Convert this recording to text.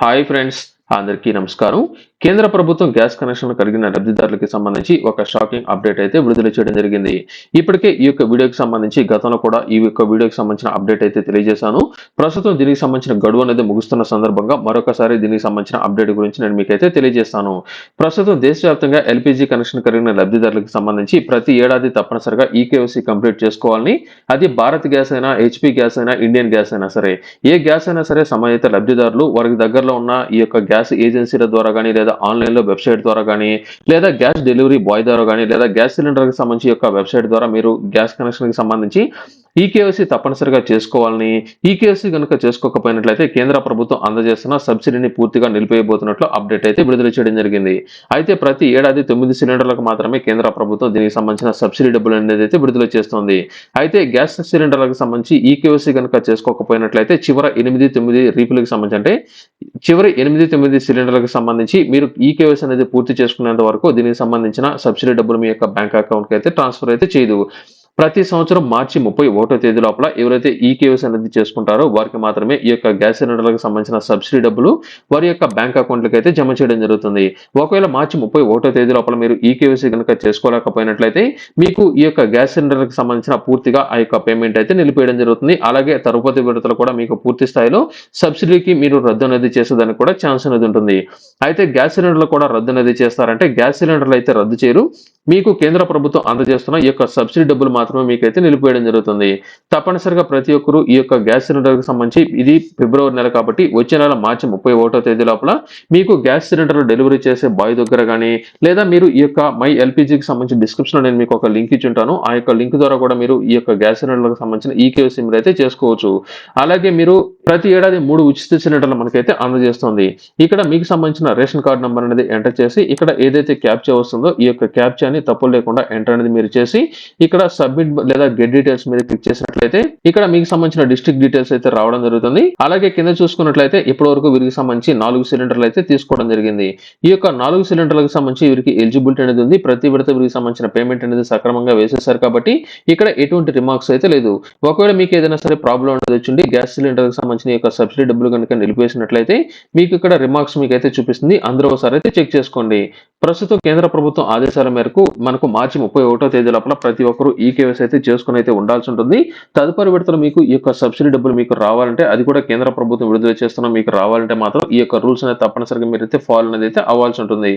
Hi friends, అందరికీ నమస్కారం. కేంద్ర ప్రభుత్వం గ్యాస్ కనెక్షన్ కలిగిన లబ్ధిదారులకి సంబంధించి ఒక షాకింగ్ అప్డేట్ అయితే విడుదల చేయడం జరిగింది. ఇప్పటికే ఈ యొక్క వీడియోకి సంబంధించి గతంలో కూడా ఈ యొక్క వీడియోకి సంబంధించిన అప్డేట్ అయితే తెలియజేశాను. ప్రస్తుతం దీనికి సంబంధించిన గడువు అనేది ముగుస్తున్న సందర్భంగా మరొకసారి దీనికి సంబంధించిన అప్డేట్ గురించి నేను మీకైతే తెలియజేస్తాను. ప్రస్తుతం దేశవ్యాప్తంగా ఎల్పిజి కనెక్షన్ కలిగిన లబ్ధిదారులకు సంబంధించి ప్రతి ఏడాది తప్పనిసరిగా ఈకేవైసీ కంప్లీట్ చేసుకోవాలని, అది భారత్ గ్యాస్ అయినా, హెచ్పి గ్యాస్ అయినా, ఇండియన్ గ్యాస్ అయినా సరే, ఏ గ్యాస్ అయినా సరే సంబంధిత లబ్ధిదారులు వారికి దగ్గరలో ఉన్న ఈ యొక్క గ్యాస్ ఏజెన్సీల ద్వారా కానీ, లేదా ఆన్లైన్ లో వెబ్సైట్ ద్వారా కానీ, లేదా గ్యాస్ డెలివరీ బాయ్ ద్వారా కానీ, లేదా గ్యాస్ సిలిండర్ కి సంబంధించి యొక్క వెబ్సైట్ ద్వారా మీరు గ్యాస్ కనెక్షన్ కి సంబంధించి ఈకేవైసీ తప్పనిసరిగా చేసుకోవాలని, ఈకేవైసీ కనుక చేసుకోకపోయినట్లయితే కేంద్ర ప్రభుత్వం అందజేస్తున్న సబ్సిడీని పూర్తిగా నిలిపేయబోతున్నట్లు అప్డేట్ అయితే విడుదల చేయడం జరిగింది. అయితే ప్రతి ఏడాది 9 సిలిండర్లకు మాత్రమే కేంద్ర ప్రభుత్వం దీనికి సంబంధించిన సబ్సిడీ డబ్బులు అనేది అయితే విడుదల చేస్తుంది. అయితే గ్యాస్ సిలిండర్లకు సంబంధించి ఈకేవైసీ కనుక చేసుకోకపోయినట్లయితే చివరి 8, 9 రీఫిల్కి సంబంధించి, అంటే చివరి 8, 9 సిలిండర్లకు సంబంధించి మీరు ఈకేవైసీ అనేది పూర్తి చేసుకునేంత వరకు దీనికి సంబంధించిన సబ్సిడీ డబ్బులు మీ యొక్క బ్యాంక్ అకౌంట్ కి అయితే ట్రాన్స్ఫర్ అయితే చేయదు. ప్రతి సంవత్సరం మార్చి 31వ తేదీ లోపల ఎవరైతే ఈకేవైసీ అనేది చేసుకుంటారో వారికి మాత్రమే ఈ యొక్క గ్యాస్ సిలిండర్లకు సంబంధించిన సబ్సిడీ డబ్బులు వారి యొక్క బ్యాంక్ అకౌంట్లకు అయితే జమ చేయడం జరుగుతుంది. ఒకవేళ మార్చి 31వ తేదీ లోపల మీరు ఈకేవైసీ కనుక చేసుకోలేకపోయినట్లయితే మీకు ఈ యొక్క గ్యాస్ సిలిండర్కి సంబంధించిన పూర్తిగా ఆ యొక్క పేమెంట్ అయితే నిలిపేయడం జరుగుతుంది. అలాగే తరువాతి విడతలు కూడా మీకు పూర్తి స్థాయిలో సబ్సిడీకి మీరు రద్దు అనేది చేసేదానికి కూడా ఛాన్స్ అనేది ఉంటుంది. అయితే గ్యాస్ సిలిండర్లు కూడా రద్దు అనేది చేస్తారంటే గ్యాస్ సిలిండర్లు అయితే రద్దు చేయరు, మీకు కేంద్ర ప్రభుత్వం అందజేస్తున్న ఈ యొక్క సబ్సిడీ డబ్బులు మాత్రమే మీకైతే నిలిపివేయడం జరుగుతుంది. తప్పనిసరిగా ప్రతి ఒక్కరు ఈ యొక్క గ్యాస్ సిలిండర్ కి సంబంధించి, ఇది ఫిబ్రవరి నెల కాబట్టి వచ్చే నెల మార్చి 31వ తేదీ లోపల మీకు గ్యాస్ సిలిండర్ డెలివరీ చేసే బాయ్ దగ్గర కానీ, లేదా మీరు ఈ యొక్క మై ఎల్పిజికి సంబంధించి డిస్క్రిప్షన్ లో నేను మీకు ఒక లింక్ ఇచ్చి ఉంటాను. ఆ యొక్క లింక్ ద్వారా కూడా మీరు ఈ యొక్క గ్యాస్ సిలిండర్ కి సంబంధించిన ఈకేవైసీ మీరు అయితే చేసుకోవచ్చు. అలాగే మీరు ప్రతి ఏడాది 3 ఉచిత సిలిండర్లు మనకైతే అందజేస్తుంది. ఇక్కడ మీకు సంబంధించిన రేషన్ కార్డు నంబర్ అనేది ఎంటర్ చేసి, ఇక్కడ ఏదైతే క్యాప్చా వస్తుందో ఈ యొక్క క్యాప్చాని తప్పులు లేకుండా ఎంటర్ అనేది మీరు చేసి, ఇక్కడ సబ్మిట్ లేదా గెట్ డీటెయిల్స్ మీద క్లిక్ చేసినట్లయితే ఇక్కడ మీకు సంబంధించిన డిస్ట్రిక్ట్ డీటెయిల్స్ అయితే రావడం జరుగుతుంది. అలాగే కింద చూసుకున్నట్లయితే ఇప్పటి వరకు వీరికి సంబంధించి 4 సిలిండర్లు అయితే తీసుకోవడం జరిగింది. ఈ యొక్క 4 సిలిండర్లకు సంబంధించి వీరికి ఎలిజిబిలిటీ అనేది ఉంది. ప్రతి విడత వీరికి సంబంధించిన పేమెంట్ అనేది సక్రమంగా వేసేశారు కాబట్టి ఇక్కడ ఎటువంటి రిమార్క్స్ అయితే లేదు. ఒకవేళ మీకు ఏదైనా సరే ప్రాబ్లం అనేది వచ్చింది, గ్యాస్ సిలిండర్ కి సంబంధించిన యొక్క సబ్సిడీ డబ్బులు కనుక నిలిపేసినట్లయితే మీకు ఇక్కడ రిమార్క్స్ మీకు అయితే చూపిస్తుంది. అందరూ ఒకసారి అయితే చెక్ చేసుకోండి. ప్రస్తుతం కేంద్ర ప్రభుత్వం ఆదేశాల మేరకు మనకు మార్చి 31వ తేదీ లోపల ప్రతి ఒక్కరు ఈకేవైసీ అయితే చేసుకుని అయితే ఉండాల్సి ఉంటుంది. తదుపరి విడతలో మీకు ఈ యొక్క సబ్సిడీ డబ్బులు మీకు రావాలంటే, అది కూడా కేంద్ర ప్రభుత్వం విడుదల చేస్తున్న మీకు రావాలంటే మాత్రం ఈ యొక్క రూల్స్ అనేది తప్పనిసరిగా మీరైతే ఫాలో అనేది అయితే అవ్వాల్సి ఉంటుంది.